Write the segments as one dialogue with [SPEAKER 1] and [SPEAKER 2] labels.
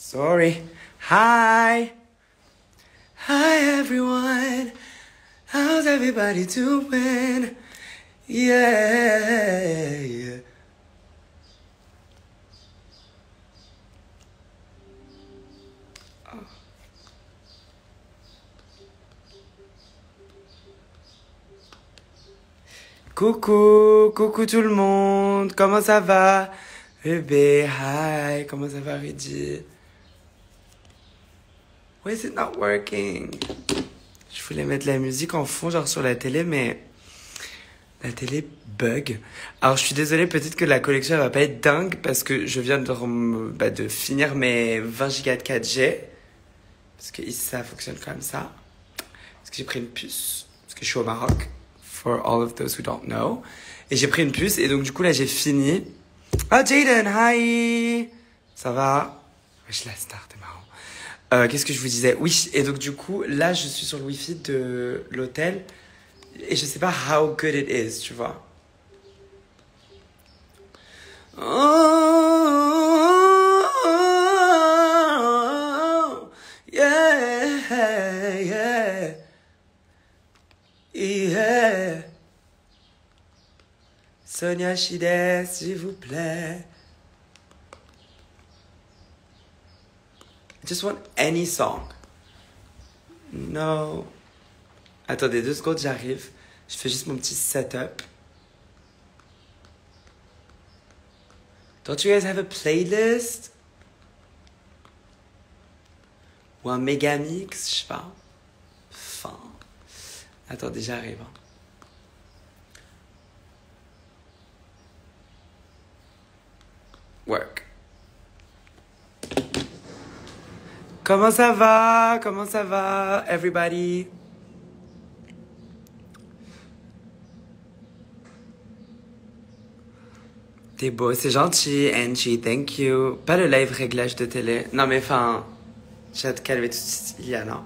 [SPEAKER 1] Sorry. Hi. Hi everyone. How's everybody doing? Yeah. Coucou, coucou tout le monde, comment ça va? Bébé, hi, comment ça va Rudy? Why is it not working? Je voulais mettre la musique en fond, genre sur la télé, mais la télé bug. Alors je suis désolée, peut-être que la connexion elle va pas être dingue, parce que je viens de finir mes 20 Go de 4G. Parce que ici ça fonctionne comme ça. Parce que j'ai pris une puce, parce que je suis au Maroc. For all of those who don't know. Et j'ai pris une puce, et donc du coup là j'ai fini. Ah Jaden, hi. Ça va? Wesh la star, t'es marrant. Qu'est-ce que je vous disais? Oui, et donc du coup là je suis sur le wifi de l'hôtel. Et je sais pas how good it is, tu vois. Oh, yeah, yeah. Yeah. Sonia Chides, s'il vous plaît. I just want any song. No. Attendez 2 secondes, j'arrive. Je fais juste mon petit setup. Don't you guys have a playlist? Ou un méga mix, je sais pas. Enfin. Attendez, j'arrive. Work. Comment ça va? Comment ça va, everybody? T'es beau, c'est gentil, Angie, thank you. Pas le live réglage de télé. Non, mais enfin, j'ai hâte de calmer tout de suite, Iliana.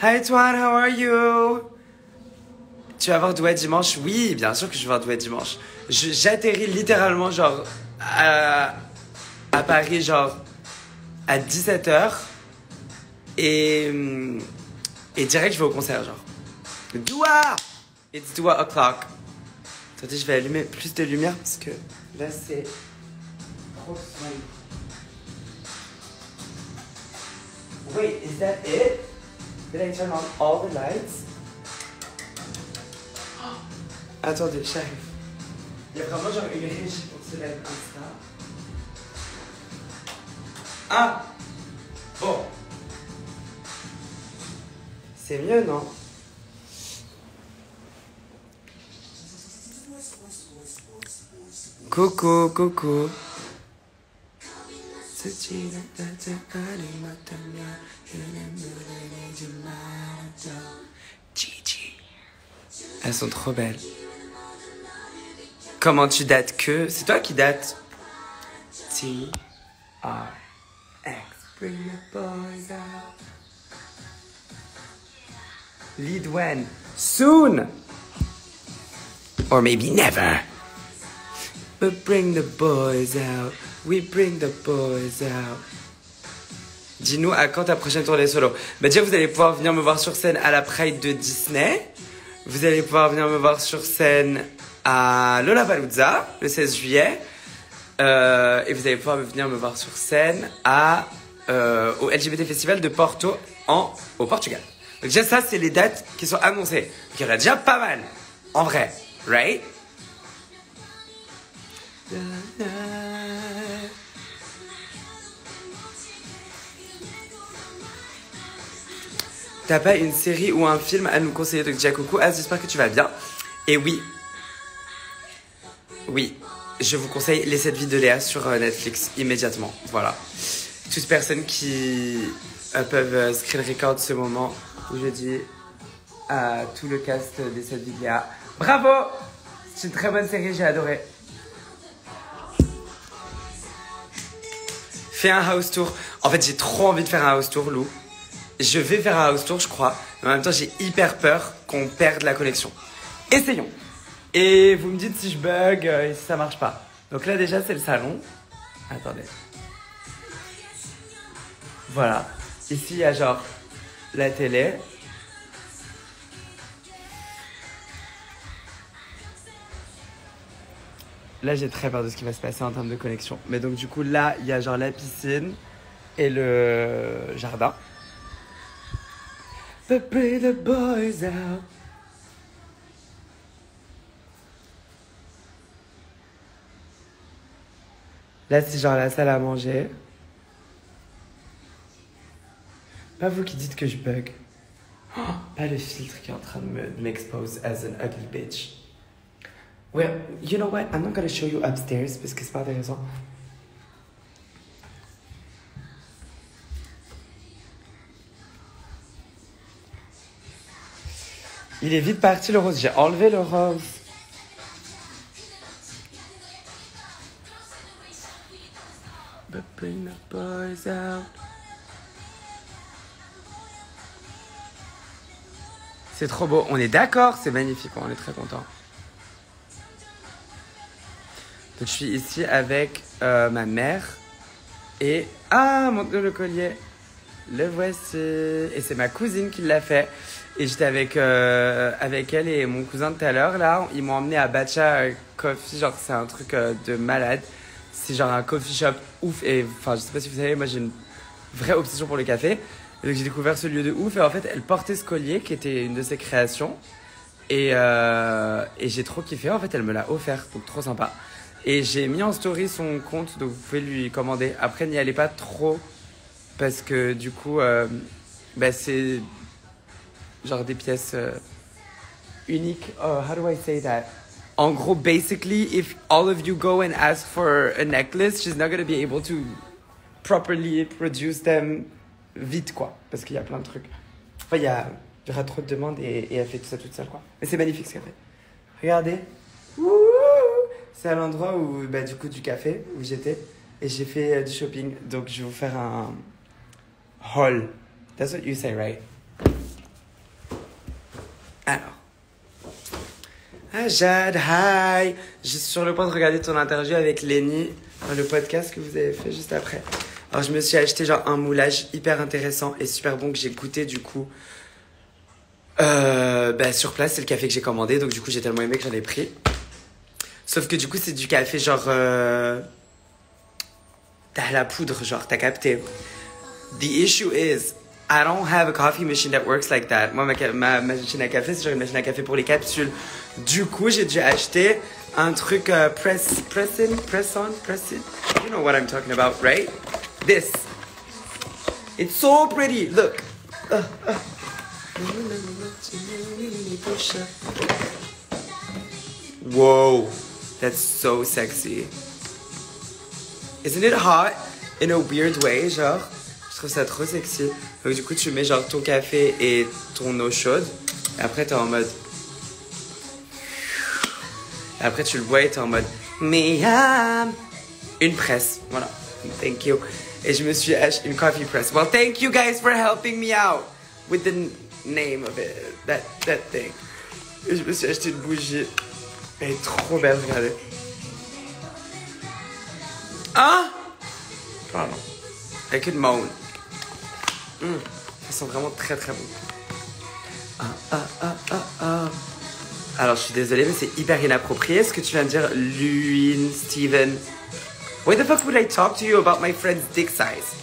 [SPEAKER 1] Hi, Toine, how are you? Tu vas voir Douai dimanche? Oui, bien sûr que je vais voir Douai dimanche. J'atterris littéralement, genre, à Paris, genre, à 17h. Et direct, je vais au concert, genre. Doua! It's 2 o'clock. Attendez, je vais allumer plus de lumière parce que là, c'est trop sombre. Wait, is that it? Did I turn on all the lights? Oh, attendez, j'arrive. Il y a vraiment genre une régie pour se mettre comme ça. Ah! Bon. C'est mieux, non? Coucou, coucou. Gigi. Elles sont trop belles. Comment tu dates que? C'est toi qui dates. T-R-X. Bring the boys out. Lead when? Soon! Or maybe never. But bring the boys out. We bring the boys out. Dis-nous à quand ta prochaine tournée solo? Bah déjà vous allez pouvoir venir me voir sur scène à la Pride de Disney. Vous allez pouvoir venir me voir sur scène à Lollapalooza le 16 juillet. Et vous allez pouvoir venir me voir sur scène au LGBT Festival de Porto au Portugal. Donc déjà ça c'est les dates qui sont annoncées. Donc il y en a déjà pas mal. En vrai. Right? T'as pas une série ou un film à nous conseiller? Donc déjà coucou, j'espère que tu vas bien. Et oui, je vous conseille les 7 vies de Léa sur Netflix immédiatement. Voilà. Toutes personnes qui peuvent screen record ce moment où je dis à tout le cast des 7 vies de Léa, bravo! C'est une très bonne série, j'ai adoré. Fais un house tour. En fait, j'ai trop envie de faire un house tour, Lou. Je vais faire un house tour, je crois. Mais en même temps, j'ai hyper peur qu'on perde la connexion. Essayons. Et vous me dites si je bug et si ça marche pas. Donc là, déjà, c'est le salon. Attendez. Voilà. Ici, il y a genre la télé. Là, j'ai très peur de ce qui va se passer en termes de connexion. Mais donc, du coup, là, il y a genre la piscine et le jardin. But bring the boys out. Là, c'est genre la salle à manger. Pas vous qui dites que je bug. Oh, pas le filtre qui est en train de m'expose as an ugly bitch. Well, you know what? I'm not gonna show you upstairs parce que c'est pas intéressant. Il est vite parti le rose. J'ai enlevé le rose. But bring the boys out. C'est trop beau. On est d'accord, c'est magnifique. On est très contents. Donc, je suis ici avec ma mère et... Ah, le collier. Le voici. Et c'est ma cousine qui l'a fait. Et j'étais avec elle et mon cousin tout à l'heure. Là, ils m'ont emmené à Bacha Coffee. Genre, c'est un truc de malade. C'est genre un coffee shop ouf. Et enfin, je sais pas si vous savez, moi j'ai une vraie obsession pour le café. Et donc j'ai découvert ce lieu de ouf. Et en fait, elle portait ce collier qui était une de ses créations. Et j'ai trop kiffé. En fait, elle me l'a offert. Donc trop sympa. Et j'ai mis en story son compte. Donc vous pouvez lui commander. Après, n'y allez pas trop. Parce que du coup, c'est genre des pièces uniques. Oh, how do I say that? En gros, basically, if all of you go and ask for a necklace, she's not going to be able to properly produce them vite, quoi. Parce qu'il y a plein de trucs. Enfin, il y aura trop de demandes et elle fait tout ça toute seule, quoi. Mais c'est magnifique ce qu'elle fait. Regardez. Wouhou! C'est à l'endroit où, du coup, du café, où j'étais. Et j'ai fait du shopping. Donc, je vais vous faire un haul. That's what you say, right? Alors. Ah, Jade, hi! Je suis sur le point de regarder ton interview avec Lenny, le podcast que vous avez fait juste après. Alors, je me suis acheté genre un moulage hyper intéressant et super bon que j'ai goûté du coup. Sur place, c'est le café que j'ai commandé, donc du coup, j'ai tellement aimé que j'en ai pris. Sauf que du coup, c'est du café genre. T'as la poudre, genre, t'as capté. The issue is, I don't have a coffee machine that works like that. Moi, ma machine à café, c'est genre une machine à café pour les capsules. Du coup, j'ai dû acheter un truc press in. You know what I'm talking about, right? This. It's so pretty. Look. Whoa. That's so sexy. Isn't it hot in a weird way, genre? Je trouve ça trop sexy. Donc du coup, tu mets genre ton café et ton eau chaude. Et après, t'es en mode... Et après, tu le bois et t'es en mode... Miam. Une presse. Voilà. Thank you. Et je me suis acheté une coffee press. Well, thank you guys for helping me out with the name of it. That thing. Et je me suis acheté une bougie. Elle est trop belle, regardez. Ah! Pardon. Avec une moan. Elles sont vraiment très très bon. Alors je suis désolée mais c'est hyper inapproprié ce que tu viens de dire, Luin, Steven. Why the fuck would I talk to you about my friend's dick size?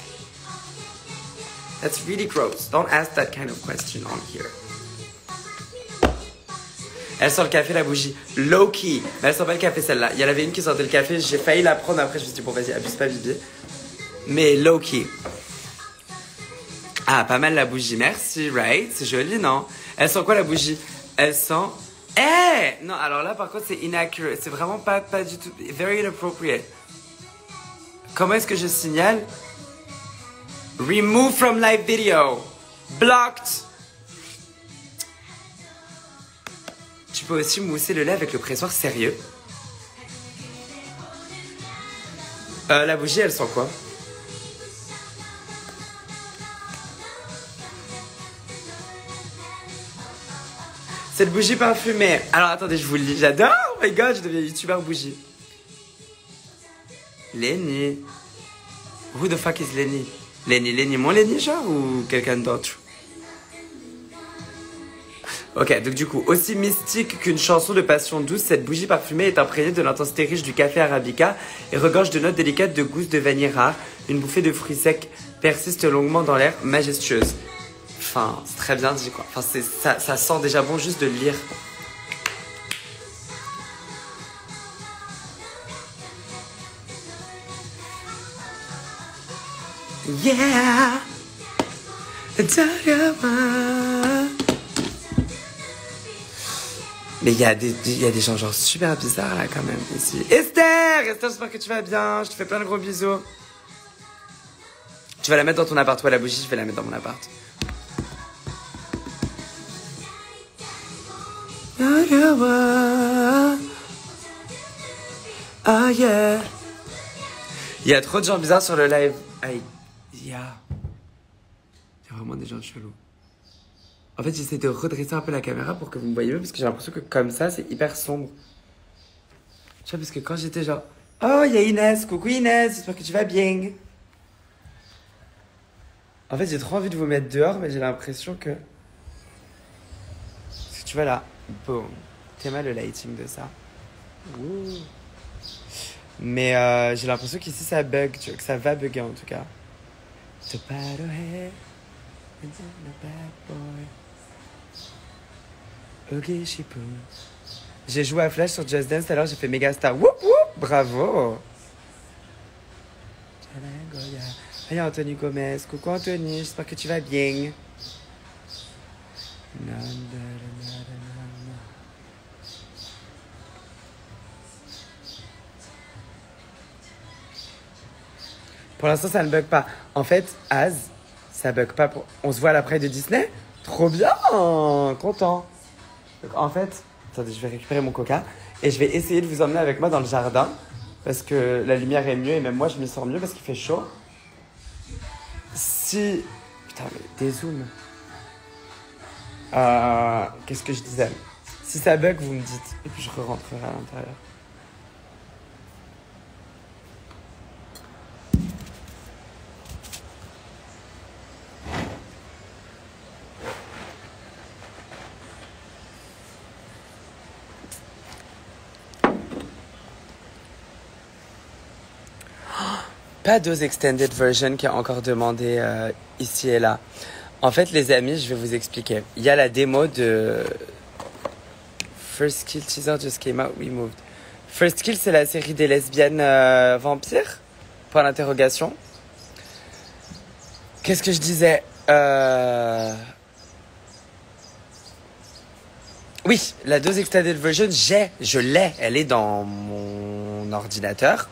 [SPEAKER 1] That's really gross. Don't ask that kind of question on here. Elle sort le café, la bougie. Low-key. Mais elle sort pas le café, celle-là. Il y en avait une qui sortait le café. J'ai failli la prendre après. Je me suis dit, bon, vas-y, abuse pas, Bibi. Mais low-key. Ah, pas mal la bougie. Merci, right? C'est joli, non? Elle sent quoi, la bougie? Elle sent... Non, alors là, par contre, c'est inaccurate. C'est vraiment pas du tout... Very inappropriate. Comment est-ce que je signale? Remove from live video. Blocked. Tu peux aussi mousser le lait avec le pressoir, sérieux. La bougie, elle sent quoi? Cette bougie parfumée. Alors attendez, je vous le lis. J'adore. Oh my god, je deviens youtubeur bougie. Lenny. Who the fuck is Lenny? Lenny, mon Lenny genre ou quelqu'un d'autre? Ok, donc du coup, aussi mystique qu'une chanson de passion douce, cette bougie parfumée est imprégnée de l'intensité riche du café arabica et regorge de notes délicates de gousses de vanille rare. Une bouffée de fruits secs persiste longuement dans l'air, majestueuse. Enfin, c'est très bien dit quoi. Enfin, ça sent déjà bon juste de le lire. Yeah! Mais il y a des gens genre super bizarres là quand même ici. Esther, j'espère que tu vas bien. Je te fais plein de gros bisous. Tu vas la mettre dans ton appart. Ouais, la bougie, je vais la mettre dans mon appart. Oh yeah. Il y a trop de gens bizarres sur le live. Aïe. Il y a vraiment des gens chelous. En fait, j'essaie de redresser un peu la caméra pour que vous me voyez mieux parce que j'ai l'impression que comme ça, c'est hyper sombre. Tu vois, parce que quand j'étais genre... Oh, il y a Inès. Coucou Inès, j'espère que tu vas bien. En fait, j'ai trop envie de vous mettre dehors, mais j'ai l'impression que... Parce que tu vois là, boum. T'aimes le lighting de ça. Ouh. Mais j'ai l'impression qu'ici ça bug, tu vois, que ça va bugger en tout cas. The bad head, the bad boy. Ok, je peux. J'ai joué à Flash sur Just Dance, alors j'ai fait Megastar. Woup woup, bravo. Hey Anthony Gomez, coucou Anthony, j'espère que tu vas bien. Pour l'instant, ça ne bug pas. En fait, Az, ça bug pas. On se voit à l'après de Disney. Trop bien, content. Donc, en fait, attendez, je vais récupérer mon coca et je vais essayer de vous emmener avec moi dans le jardin parce que la lumière est mieux et même moi, je m'y sens mieux parce qu'il fait chaud. Si... Putain, mais dézoom. Qu'est-ce que je disais? Si ça bug, vous me dites. Et puis je re-rentrerai à l'intérieur. Pas dose extended version qui a encore demandé ici et là. En fait, les amis, je vais vous expliquer. Il y a la démo de First Kill teaser just came out, we moved. First Kill, c'est la série des lesbiennes vampires. Point d'interrogation. Qu'est-ce que je disais Oui, la dose extended version, je l'ai. Elle est dans mon ordinateur.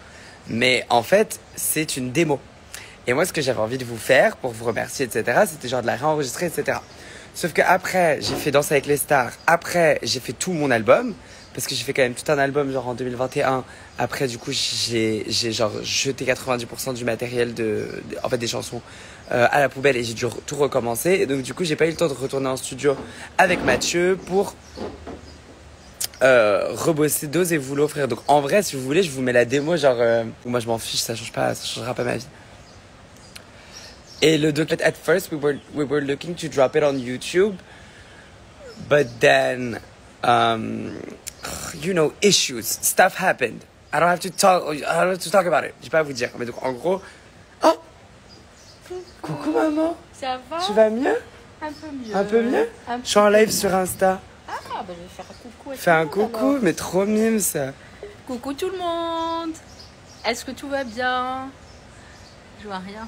[SPEAKER 1] Mais en fait, c'est une démo. Et moi, ce que j'avais envie de vous faire pour vous remercier, etc., c'était genre de la réenregistrer, etc. Sauf que après, j'ai fait Danse avec les stars. Après, j'ai fait tout mon album. Parce que j'ai fait quand même tout un album, genre en 2021. Après, du coup, j'ai genre jeté 90% du matériel en fait, des chansons à la poubelle et j'ai dû tout recommencer. Et donc, du coup, j'ai pas eu le temps de retourner en studio avec Mathieu pour rebosser Dose et vous l'offrir. Donc en vrai, si vous voulez, je vous mets la démo, genre moi je m'en fiche, ça changera pas ma vie. Et le document, at first we were looking to drop it on YouTube, but then you know, issues, stuff happened. I don't have to talk about it. J'ai pas à vous dire. Mais donc en gros, oh, coucou maman.
[SPEAKER 2] Ça va?
[SPEAKER 1] Tu vas mieux?
[SPEAKER 2] Un peu mieux.
[SPEAKER 1] Un peu mieux? Je suis en live sur Insta.
[SPEAKER 2] Ah, bah je vais faire un coucou.
[SPEAKER 1] Fais un coucou, alors. Mais trop mime ça.
[SPEAKER 2] Coucou tout le monde. Est-ce que tout va bien? Je vois rien.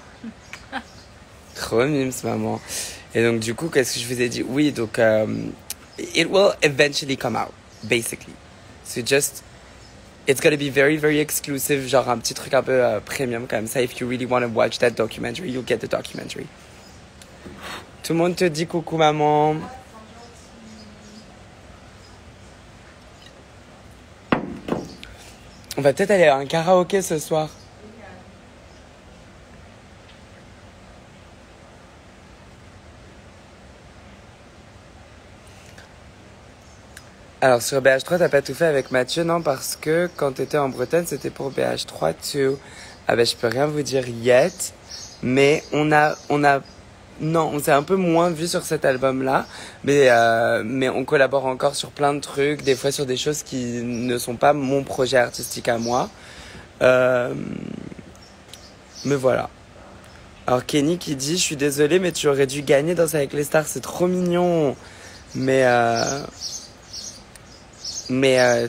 [SPEAKER 1] Trop mime maman. Et donc du coup, qu'est-ce que je vous ai dit? Oui, donc it will eventually come out, basically. So just, it's gonna be very, very exclusive, genre un petit truc un peu premium comme ça. If you really want to watch that documentary, you'll get the documentary. Tout le monde te dit coucou maman. On va peut-être aller à un karaoké ce soir. Alors sur BH3, t'as pas tout fait avec Mathieu, non? Parce que quand t'étais en Bretagne, c'était pour BH3 too. Ah ben je peux rien vous dire yet. Mais non, on s'est un peu moins vu sur cet album-là, mais on collabore encore sur plein de trucs, des fois sur des choses qui ne sont pas mon projet artistique à moi. Mais voilà. Alors Kenny qui dit, je suis désolée, mais tu aurais dû gagner Danse avec les stars, c'est trop mignon. Mais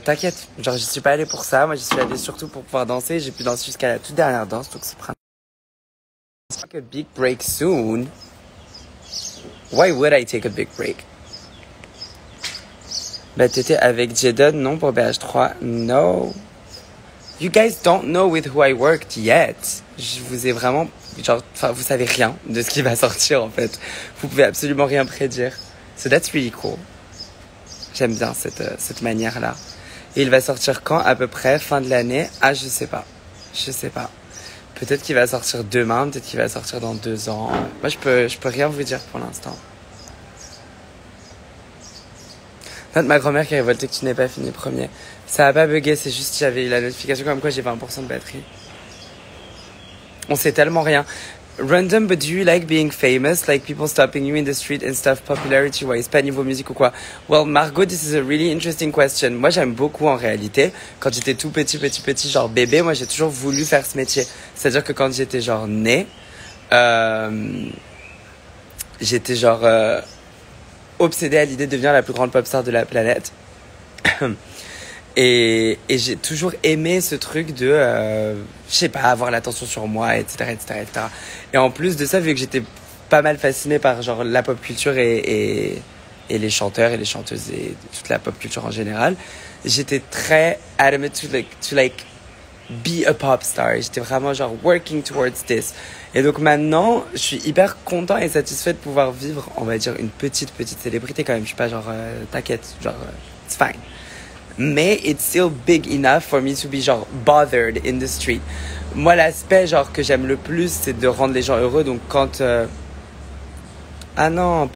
[SPEAKER 1] t'inquiète, genre j'y suis pas allée pour ça, moi j'y suis allée surtout pour pouvoir danser, j'ai pu danser jusqu'à la toute dernière danse, donc c'est a big break soon. Why would I take a big break? Bah t'étais avec Jadon, non, pour BH3? No. You guys don't know with who I worked yet. Je vous ai vraiment, genre, enfin, vous savez rien de ce qui va sortir en fait. Vous pouvez absolument rien prédire. So that's really cool. J'aime bien cette manière-là. Et il va sortir quand à peu près? Fin de l'année? Ah, je sais pas. Je sais pas. Peut-être qu'il va sortir demain, peut-être qu'il va sortir dans 2 ans. Moi, je peux rien vous dire pour l'instant. Note ma grand-mère qui est révoltée que tu n'aies pas fini premier. Ça a pas bugué, c'est juste qu'il y avait la notification comme quoi j'ai 20% de batterie. On sait tellement rien. Random, but do you like being famous? Like people stopping you in the street and stuff, popularity-wise, pas niveau musique ou quoi? Well, Margot, this is a really interesting question. Moi, j'aime beaucoup en réalité. Quand j'étais tout petit, genre bébé, moi, j'ai toujours voulu faire ce métier. C'est-à-dire que quand j'étais genre née, j'étais genre obsédée à l'idée de devenir la plus grande pop star de la planète. Et j'ai toujours aimé ce truc de, je sais pas, avoir l'attention sur moi, etc., etc., etc. Et en plus de ça, vu que j'étais pas mal fascinée par genre la pop culture et les chanteurs et les chanteuses et toute la pop culture en général, j'étais très adamant to be a pop star. J'étais vraiment genre working towards this. Et donc maintenant, je suis hyper content et satisfait de pouvoir vivre, on va dire, une petite célébrité quand même. Je suis pas genre, t'inquiète, genre, it's fine. Mais it's still big enough for me to be genre bothered in the street. Moi, l'aspect genre que j'aime le plus, c'est de rendre les gens heureux. Donc quand ah non,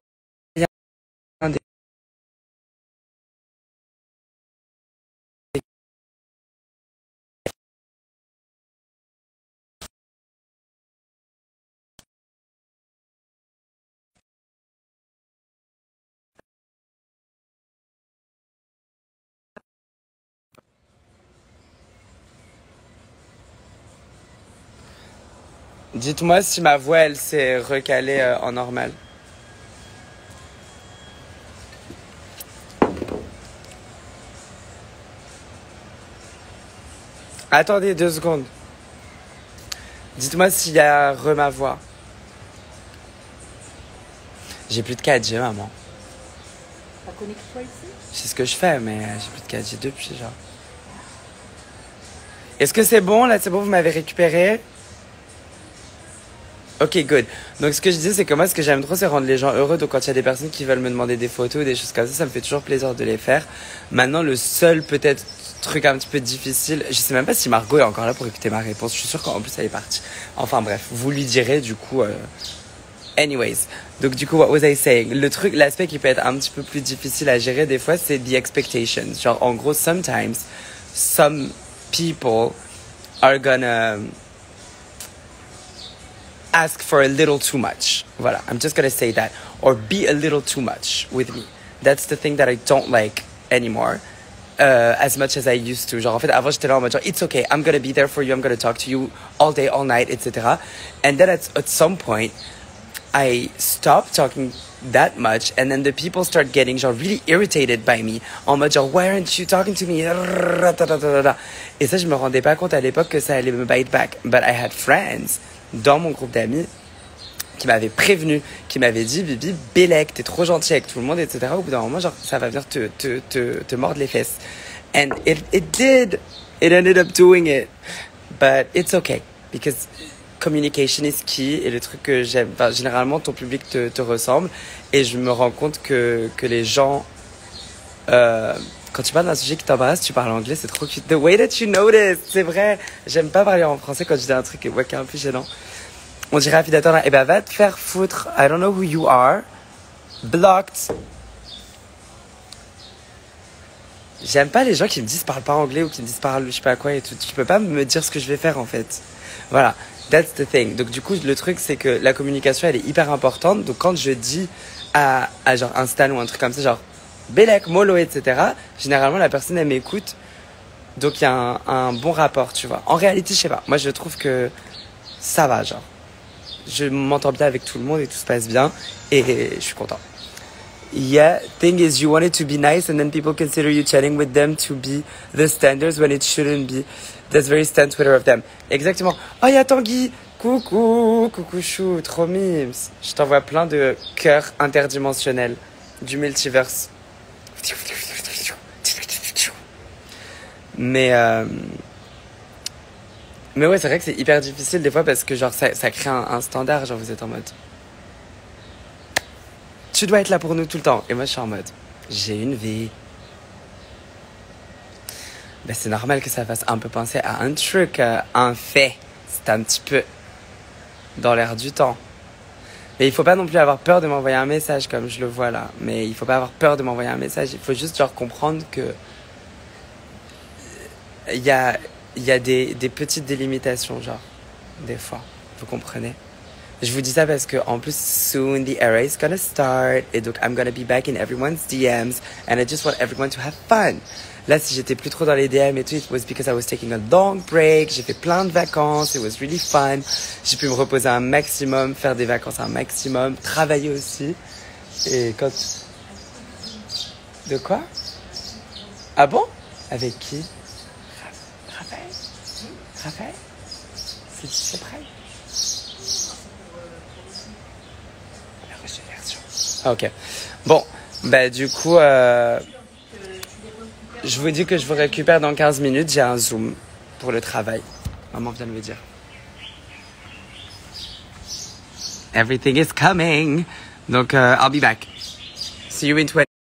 [SPEAKER 1] dites-moi si ma voix elle s'est recalée en normal. Attendez 2 secondes. Dites-moi s'il y a ma voix. J'ai plus de 4G, maman.
[SPEAKER 2] Connecte-toi ici.
[SPEAKER 1] C'est ce que je fais, mais j'ai plus de 4G depuis, genre. Est-ce que c'est bon, là? C'est bon, vous m'avez récupéré? Ok, good. Donc, ce que je dis, c'est que moi, ce que j'aime trop, c'est rendre les gens heureux. Donc, quand il y a des personnes qui veulent me demander des photos ou des choses comme ça me fait toujours plaisir de les faire. Maintenant, le seul, peut-être, truc un petit peu difficile, je sais même pas si Margot est encore là pour écouter ma réponse. Je suis sûre qu'en plus, elle est partie. Enfin, bref, vous lui direz, du coup, anyways. Donc, du coup, what was I saying? Le truc, l'aspect qui peut être un petit peu plus difficile à gérer, des fois, c'est the expectations. Genre, en gros, sometimes, some people are gonna ask for a little too much. Voilà, I'm just gonna say that. Or be a little too much with me. That's the thing that I don't like anymore. As much as I used to. Genre, en fait, avant, j'étais là en mode genre, it's okay, I'm gonna be there for you, I'm gonna talk to you all day, all night, etc. And then at some point, I stopped talking that much, and then the people start getting genre really irritated by me. En mode genre, why aren't you talking to me? Et ça, je me rendais pas compte à l'époque que ça allait me bite back. But I had friends dans mon groupe d'amis qui m'avaient prévenu, qui m'avaient dit, Bibi, Bélec, t'es trop gentil avec tout le monde, etc. Au bout d'un moment, genre, ça va venir te mordre les fesses. And it did. It ended up doing it. But it's okay. Because communication is key. Et le truc que j'aime, enfin, généralement, ton public te ressemble. Et je me rends compte que les gens, quand tu parles d'un sujet qui t'embarrasse, tu parles anglais, c'est trop cute. The way that you notice, c'est vrai. J'aime pas parler en français quand je dis un truc qui est un peu gênant. On dirait à Fidator, eh ben va te faire foutre. I don't know who you are. Blocked. J'aime pas les gens qui me disent parle pas anglais ou qui me disent parle je sais pas quoi et tout. Tu peux pas me dire ce que je vais faire en fait. Voilà. That's the thing. Donc du coup, le truc, c'est que la communication, elle est hyper importante. Donc quand je dis à genre Insta ou un truc comme ça, genre Bélec, Molo, etc., généralement, la personne, elle m'écoute. Donc il y a un bon rapport, tu vois. En réalité, je sais pas. Moi, je trouve que ça va, genre. Je m'entends bien avec tout le monde et tout se passe bien. Et je suis content. Yeah, thing is, you want it to be nice and then people consider you chatting with them to be the standards when it shouldn't be. That's very stand Twitter of them. Exactement. Oh, il y a Tanguy. Coucou, coucou chou, trop mimes. Je t'envoie plein de cœurs interdimensionnels du multiverse. Mais ouais, c'est vrai que c'est hyper difficile des fois parce que genre ça crée un standard, genre vous êtes en mode tu dois être là pour nous tout le temps. Et moi, je suis en mode, j'ai une vie. Ben, c'est normal que ça fasse un peu penser à un truc, un fait. C'est un petit peu dans l'air du temps. Mais il faut pas non plus avoir peur de m'envoyer un message comme je le vois là. Mais il faut pas avoir peur de m'envoyer un message. Il faut juste genre comprendre que il y a des petites délimitations, genre, des fois. Vous comprenez? Je vous dis ça parce que en plus soon the era is gonna start et donc I'm gonna be back in everyone's DMs and I just want everyone to have fun. Là, si j'étais plus trop dans les DM et tout, it was because I was taking a long break. J'ai fait plein de vacances, it was really fun. J'ai pu me reposer un maximum, faire des vacances un maximum, travailler aussi. Et quand... De quoi? Ah bon? Avec qui? Raphaël? Raphaël? C'est prêt? Ok. Bon, bah du coup, je vous dis que je vous récupère dans 15 minutes. J'ai un Zoom pour le travail. Maman vient de me dire. Everything is coming. Donc, I'll be back. See you in 20.